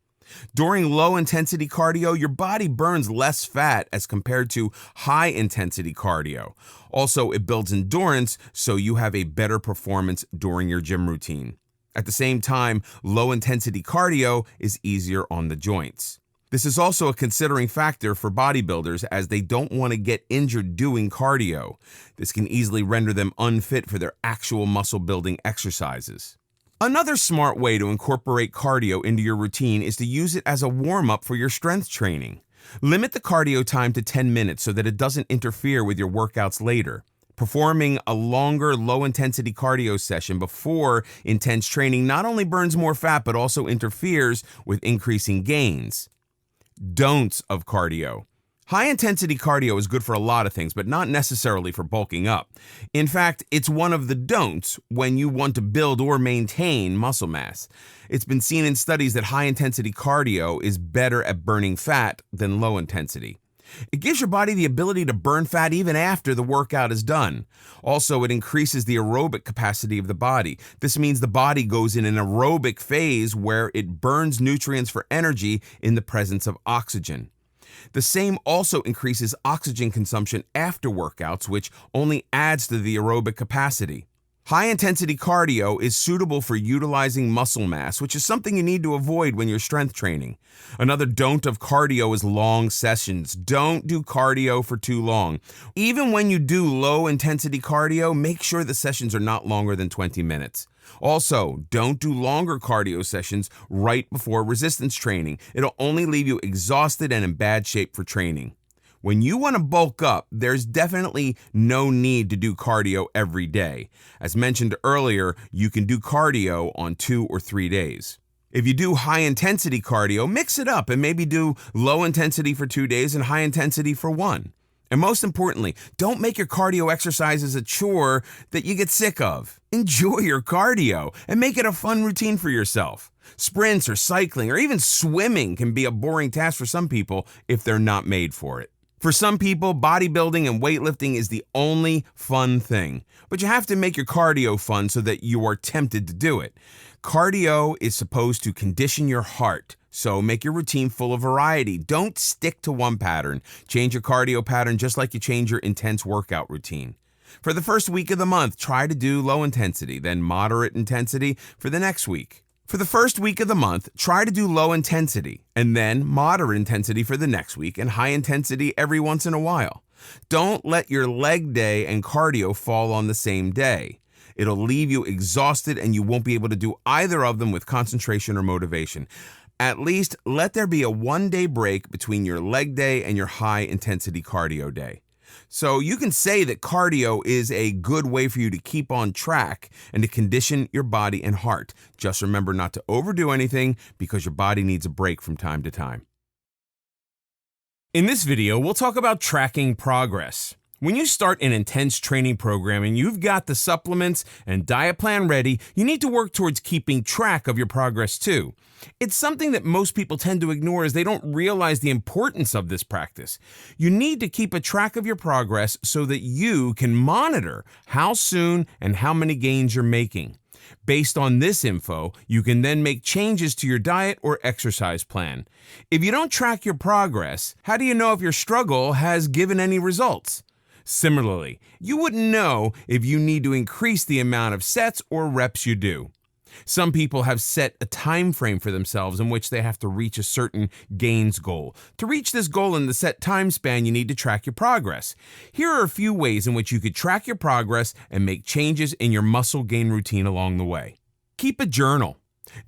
During low-intensity cardio, your body burns less fat as compared to high-intensity cardio. Also, it builds endurance, so you have a better performance during your gym routine. At the same time, low-intensity cardio is easier on the joints. This is also a considering factor for bodybuilders as they don't want to get injured doing cardio. This can easily render them unfit for their actual muscle-building exercises. Another smart way to incorporate cardio into your routine is to use it as a warm-up for your strength training. Limit the cardio time to 10 minutes so that it doesn't interfere with your workouts later. Performing a longer, low-intensity cardio session before intense training not only burns more fat but also interferes with increasing gains. Don'ts of cardio. High-intensity cardio is good for a lot of things, but not necessarily for bulking up. In fact, it's one of the don'ts when you want to build or maintain muscle mass. It's been seen in studies that high-intensity cardio is better at burning fat than low-intensity. It gives your body the ability to burn fat even after the workout is done. Also, it increases the aerobic capacity of the body. This means the body goes in an aerobic phase where it burns nutrients for energy in the presence of oxygen. The same also increases oxygen consumption after workouts, which only adds to the aerobic capacity. High-intensity cardio is suitable for utilizing muscle mass, which is something you need to avoid when you're strength training. Another don't of cardio is long sessions. Don't do cardio for too long. Even when you do low-intensity cardio, make sure the sessions are not longer than 20 minutes. Also, don't do longer cardio sessions right before resistance training. It'll only leave you exhausted and in bad shape for training. When you want to bulk up, there's definitely no need to do cardio every day. As mentioned earlier, you can do cardio on 2 or 3 days. If you do high-intensity cardio, mix it up and maybe do low intensity for 2 days and high intensity for 1. And most importantly, don't make your cardio exercises a chore that you get sick of. Enjoy your cardio and make it a fun routine for yourself. Sprints or cycling or even swimming can be a boring task for some people if they're not made for it. For some people, bodybuilding and weightlifting is the only fun thing, but you have to make your cardio fun so that you are tempted to do it. Cardio is supposed to condition your heart, so make your routine full of variety. Don't stick to one pattern. Change your cardio pattern just like you change your intense workout routine. For the first week of the month, try to do low intensity, then moderate intensity for the next week. For the first week of the month, try to do low intensity, and then moderate intensity for the next week, and high intensity every once in a while. Don't let your leg day and cardio fall on the same day. It'll leave you exhausted and you won't be able to do either of them with concentration or motivation. At least let there be a 1-day break between your leg day and your high-intensity cardio day. So you can say that cardio is a good way for you to keep on track and to condition your body and heart. Just remember not to overdo anything because your body needs a break from time to time. In this video, we'll talk about tracking progress. When you start an intense training program and you've got the supplements and diet plan ready, you need to work towards keeping track of your progress too. It's something that most people tend to ignore as they don't realize the importance of this practice. You need to keep a track of your progress so that you can monitor how soon and how many gains you're making. Based on this info, you can then make changes to your diet or exercise plan. If you don't track your progress, how do you know if your struggle has given any results? Similarly, you wouldn't know if you need to increase the amount of sets or reps you do. Some people have set a time frame for themselves in which they have to reach a certain gains goal. To reach this goal in the set time span, you need to track your progress. Here are a few ways in which you could track your progress and make changes in your muscle gain routine along the way. Keep a journal.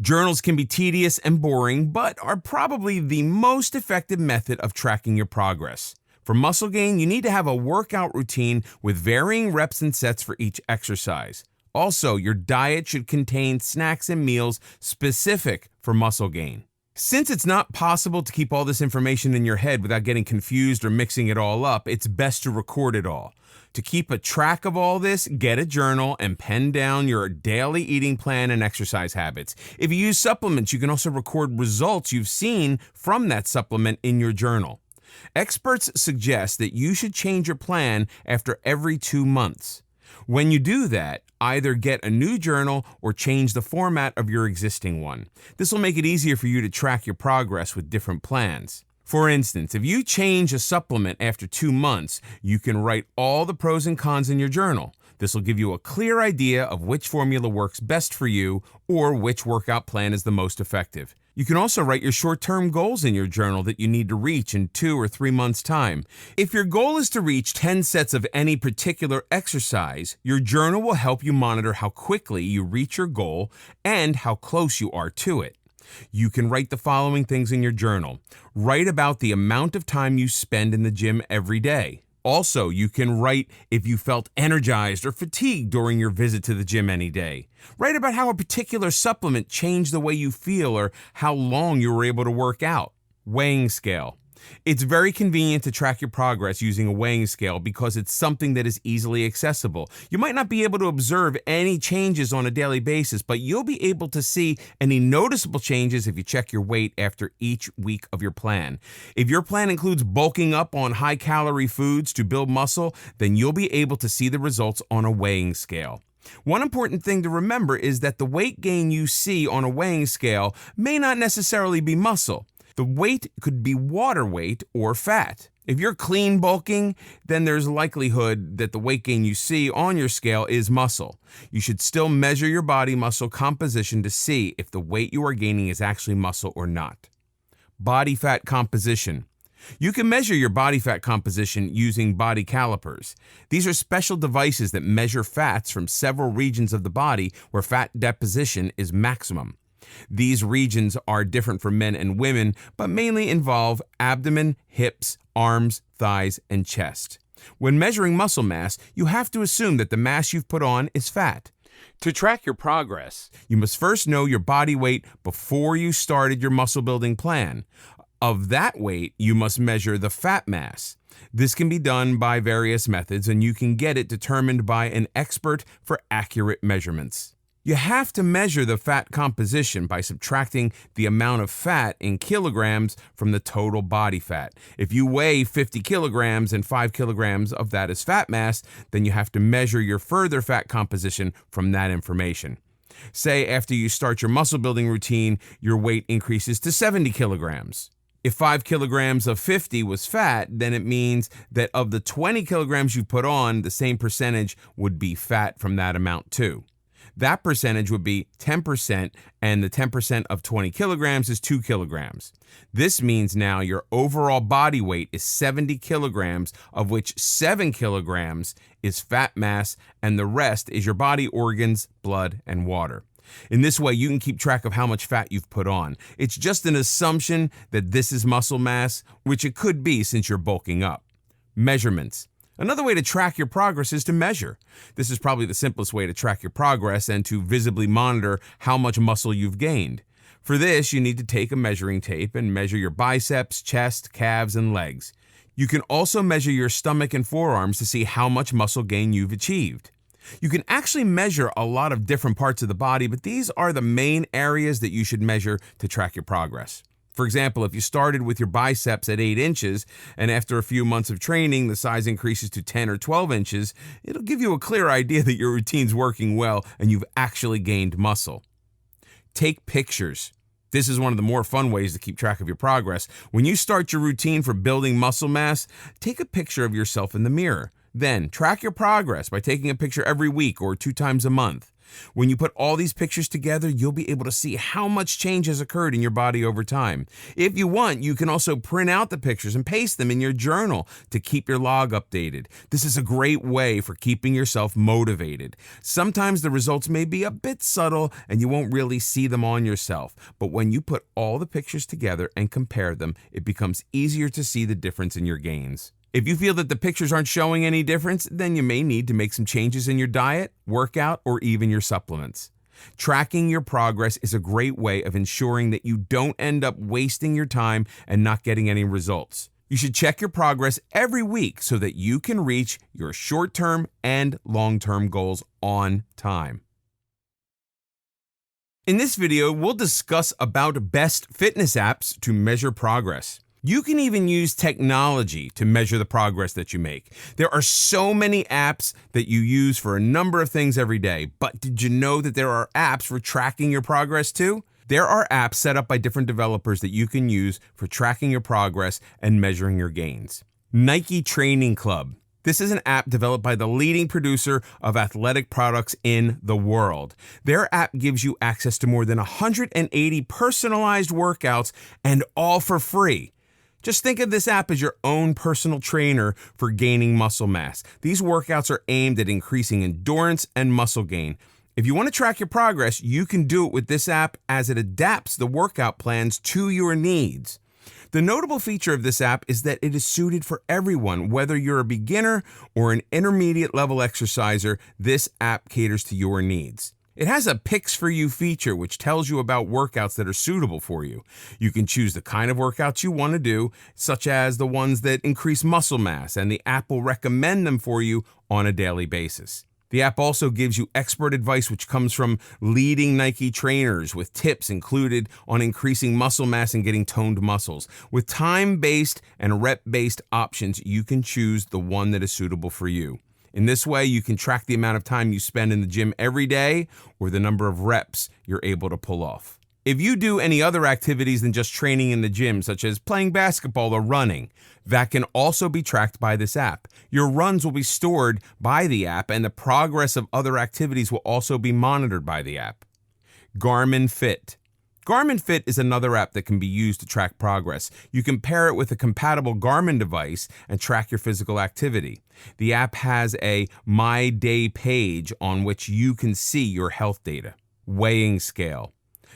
Journals can be tedious and boring, but are probably the most effective method of tracking your progress. For muscle gain, you need to have a workout routine with varying reps and sets for each exercise. Also, your diet should contain snacks and meals specific for muscle gain. Since it's not possible to keep all this information in your head without getting confused or mixing it all up, it's best to record it all. To keep a track of all this, get a journal and pen down your daily eating plan and exercise habits. If you use supplements, you can also record results you've seen from that supplement in your journal. Experts suggest that you should change your plan after every 2 months. When you do that, either get a new journal or change the format of your existing one. This will make it easier for you to track your progress with different plans. For instance, if you change a supplement after 2 months, you can write all the pros and cons in your journal. This will give you a clear idea of which formula works best for you or which workout plan is the most effective. You can also write your short-term goals in your journal that you need to reach in 2 or 3 months' time. If your goal is to reach 10 sets of any particular exercise, your journal will help you monitor how quickly you reach your goal and how close you are to it. You can write the following things in your journal. Write about the amount of time you spend in the gym every day. Also, you can write if you felt energized or fatigued during your visit to the gym any day. Write about how a particular supplement changed the way you feel or how long you were able to work out. Weighing scale. It's very convenient to track your progress using a weighing scale because it's something that is easily accessible. You might not be able to observe any changes on a daily basis, but you'll be able to see any noticeable changes if you check your weight after each week of your plan. If your plan includes bulking up on high-calorie foods to build muscle, then you'll be able to see the results on a weighing scale. One important thing to remember is that the weight gain you see on a weighing scale may not necessarily be muscle. The weight could be water weight or fat. If you're clean bulking, then there's likelihood that the weight gain you see on your scale is muscle. You should still measure your body muscle composition to see if the weight you are gaining is actually muscle or not. Body fat composition. You can measure your body fat composition using body calipers. These are special devices that measure fats from several regions of the body where fat deposition is maximum. These regions are different for men and women, but mainly involve abdomen, hips, arms, thighs, and chest. When measuring muscle mass, you have to assume that the mass you've put on is fat. To track your progress, you must first know your body weight before you started your muscle building plan. Of that weight, you must measure the fat mass. This can be done by various methods, and you can get it determined by an expert for accurate measurements. You have to measure the fat composition by subtracting the amount of fat in kilograms from the total body fat. If you weigh 50 kilograms and 5 kilograms of that is fat mass, then you have to measure your further fat composition from that information. Say after you start your muscle building routine, your weight increases to 70 kilograms. If 5 kilograms of 50 was fat, then it means that of the 20 kilograms you put on, the same percentage would be fat from that amount too. That percentage would be 10%, and the 10% of 20 kilograms is 2 kilograms. This means now your overall body weight is 70 kilograms, of which 7 kilograms is fat mass, and the rest is your body organs, blood, and water. In this way, you can keep track of how much fat you've put on. It's just an assumption that this is muscle mass, which it could be since you're bulking up. Measurements. Another way to track your progress is to measure. This is probably the simplest way to track your progress and to visibly monitor how much muscle you've gained. For this, you need to take a measuring tape and measure your biceps, chest, calves, and legs. You can also measure your stomach and forearms to see how much muscle gain you've achieved. You can actually measure a lot of different parts of the body, but these are the main areas that you should measure to track your progress. For example, if you started with your biceps at 8 inches and after a few months of training, the size increases to 10 or 12 inches, it'll give you a clear idea that your routine's working well and you've actually gained muscle. Take pictures. This is one of the more fun ways to keep track of your progress. When you start your routine for building muscle mass, take a picture of yourself in the mirror. Then, track your progress by taking a picture every week or 2 times a month. When you put all these pictures together, you'll be able to see how much change has occurred in your body over time. If you want, you can also print out the pictures and paste them in your journal to keep your log updated. This is a great way for keeping yourself motivated. Sometimes the results may be a bit subtle and you won't really see them on yourself, but when you put all the pictures together and compare them, it becomes easier to see the difference in your gains. If you feel that the pictures aren't showing any difference, then you may need to make some changes in your diet, workout, or even your supplements. Tracking your progress is a great way of ensuring that you don't end up wasting your time and not getting any results. You should check your progress every week so that you can reach your short-term and long-term goals on time. In this video, we'll discuss about best fitness apps to measure progress. You can even use technology to measure the progress that you make. There are so many apps that you use for a number of things every day, but did you know that there are apps for tracking your progress too? There are apps set up by different developers that you can use for tracking your progress and measuring your gains. Nike Training Club. This is an app developed by the leading producer of athletic products in the world. Their app gives you access to more than 180 personalized workouts and all for free. Just think of this app as your own personal trainer for gaining muscle mass. These workouts are aimed at increasing endurance and muscle gain. If you want to track your progress, you can do it with this app as it adapts the workout plans to your needs. The notable feature of this app is that it is suited for everyone, whether you're a beginner or an intermediate level exerciser. This app caters to your needs. It has a Picks for You feature, which tells you about workouts that are suitable for you. You can choose the kind of workouts you want to do, such as the ones that increase muscle mass, and the app will recommend them for you on a daily basis. The app also gives you expert advice, which comes from leading Nike trainers with tips included on increasing muscle mass and getting toned muscles. With time-based and rep-based options, you can choose the one that is suitable for you. In this way, you can track the amount of time you spend in the gym every day or the number of reps you're able to pull off. If you do any other activities than just training in the gym, such as playing basketball or running, that can also be tracked by this app. Your runs will be stored by the app, and the progress of other activities will also be monitored by the app. Garmin Fit. Garmin Fit is another app that can be used to track progress. You can pair it with a compatible Garmin device and track your physical activity. The app has a My Day page on which you can see your health data. Weighing scale.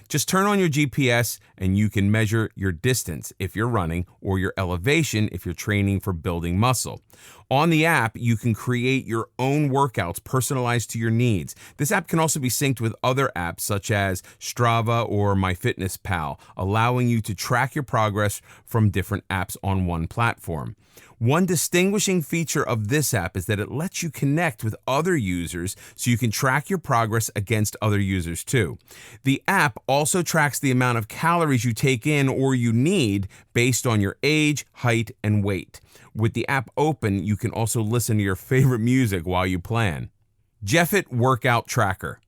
Just turn on your GPS and you can measure your distance if you're running or your elevation if you're training for building muscle. On the app, you can create your own workouts personalized to your needs. This app can also be synced with other apps such as Strava or MyFitnessPal, allowing you to track your progress from different apps on one platform. One distinguishing feature of this app is that it lets you connect with other users so you can track your progress against other users too. The app also tracks the amount of calories you take in or you need based on your age, height, and weight. With the app open, you can also listen to your favorite music while you plan. Jeffit Workout Tracker.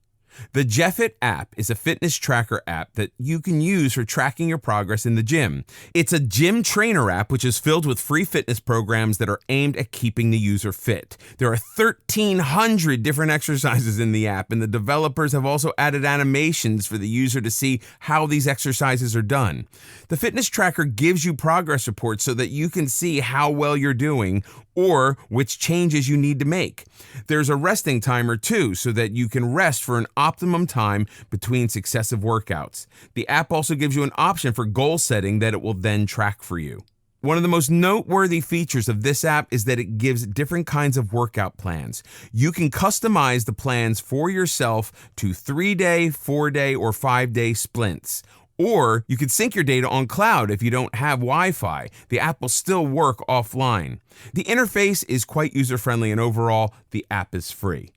The Jeffit app is a fitness tracker app that you can use for tracking your progress in the gym. It's a gym trainer app which is filled with free fitness programs that are aimed at keeping the user fit. There are 1,300 different exercises in the app, and the developers have also added animations for the user to see how these exercises are done. The fitness tracker gives you progress reports so that you can see how well you're doing or which changes you need to make. There's a resting timer too, so that you can rest for an optimum time between successive workouts. The app also gives you an option for goal setting that it will then track for you. One of the most noteworthy features of this app is that it gives different kinds of workout plans. You can customize the plans for yourself to 3-day, 4-day, or 5-day splints. Or you can sync your data on cloud if you don't have Wi-Fi. The app will still work offline. The interface is quite user-friendly, and overall, the app is free.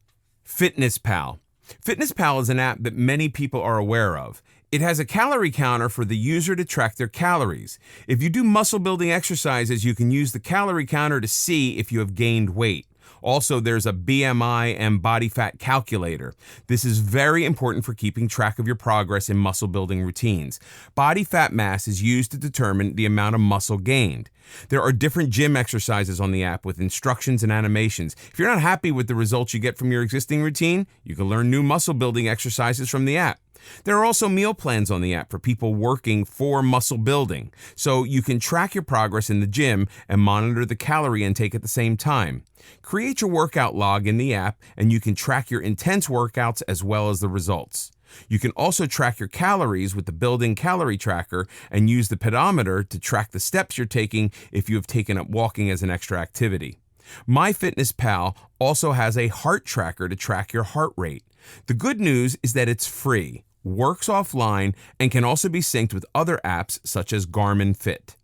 FitnessPal. FitnessPal is an app that many people are aware of. It has a calorie counter for the user to track their calories. If you do muscle building exercises, you can use the calorie counter to see if you have gained weight. Also, there's a BMI and body fat calculator. This is very important for keeping track of your progress in muscle building routines. Body fat mass is used to determine the amount of muscle gained. There are different gym exercises on the app with instructions and animations. If you're not happy with the results you get from your existing routine, you can learn new muscle building exercises from the app. There are also meal plans on the app for people working for muscle building, so you can track your progress in the gym and monitor the calorie intake at the same time. Create your workout log in the app, and you can track your intense workouts as well as the results. You can also track your calories with the built-in calorie tracker and use the pedometer to track the steps you're taking if you have taken up walking as an extra activity. MyFitnessPal also has a heart tracker to track your heart rate. The good news is that it's free, works offline, and can also be synced with other apps such as Garmin Fit.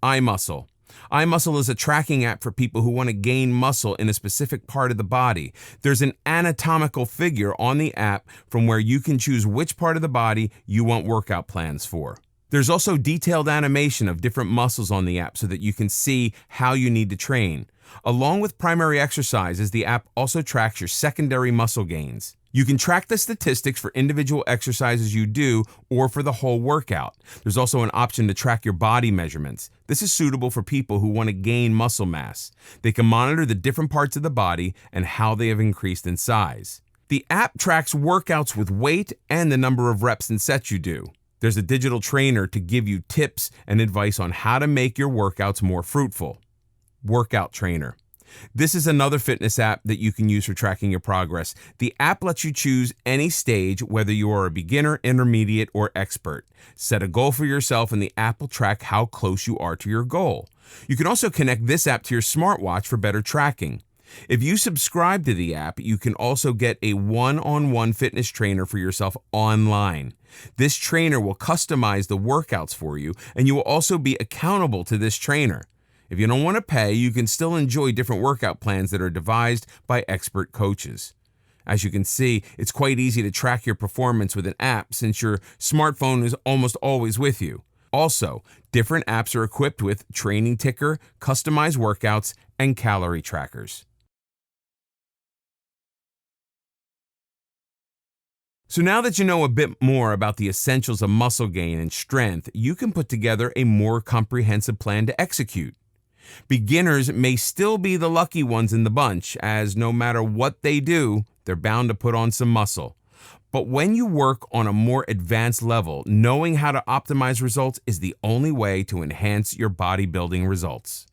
iMuscle. iMuscle is a tracking app for people who want to gain muscle in a specific part of the body. There's an anatomical figure on the app from where you can choose which part of the body you want workout plans for. There's also detailed animation of different muscles on the app so that you can see how you need to train. Along with primary exercises, the app also tracks your secondary muscle gains. You can track the statistics for individual exercises you do or for the whole workout. There's also an option to track your body measurements. This is suitable for people who want to gain muscle mass. They can monitor the different parts of the body and how they have increased in size. The app tracks workouts with weight and the number of reps and sets you do. There's a digital trainer to give you tips and advice on how to make your workouts more fruitful. Workout Trainer. This is another fitness app that you can use for tracking your progress. The app lets you choose any stage, whether you are a beginner, intermediate, or expert. Set a goal for yourself and the app will track how close you are to your goal. You can also connect this app to your smartwatch for better tracking. If you subscribe to the app, you can also get a one-on-one fitness trainer for yourself online. This trainer will customize the workouts for you, and you will also be accountable to this trainer. If you don't want to pay, you can still enjoy different workout plans that are devised by expert coaches. As you can see, it's quite easy to track your performance with an app since your smartphone is almost always with you. Also, different apps are equipped with training ticker, customized workouts, and calorie trackers. So now that you know a bit more about the essentials of muscle gain and strength, you can put together a more comprehensive plan to execute. Beginners may still be the lucky ones in the bunch, as no matter what they do, they're bound to put on some muscle. But when you work on a more advanced level, knowing how to optimize results is the only way to enhance your bodybuilding results.